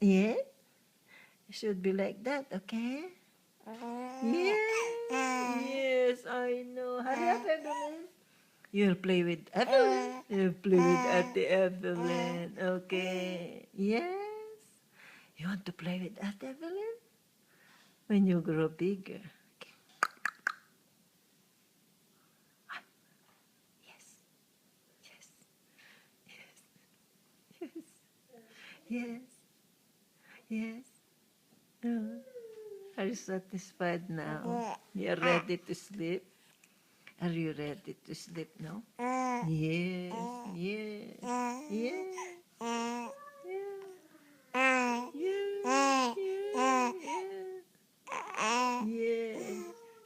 Yeah? It should be like that, okay? Yeah. Yes, I know. Hurry up, Evelyn. You'll play with Evelyn. You'll play with Auntie Evelyn. Okay. Yes. You want to play with Auntie Evelyn? When you grow bigger. Okay. Ah, yes. Yes. Yes. Yes. Yes. Oh. Are you satisfied now? You're ready to sleep? Are you ready to sleep now? Yes, yes, yes, yes, yes, yes, yes, yes, yes, yes.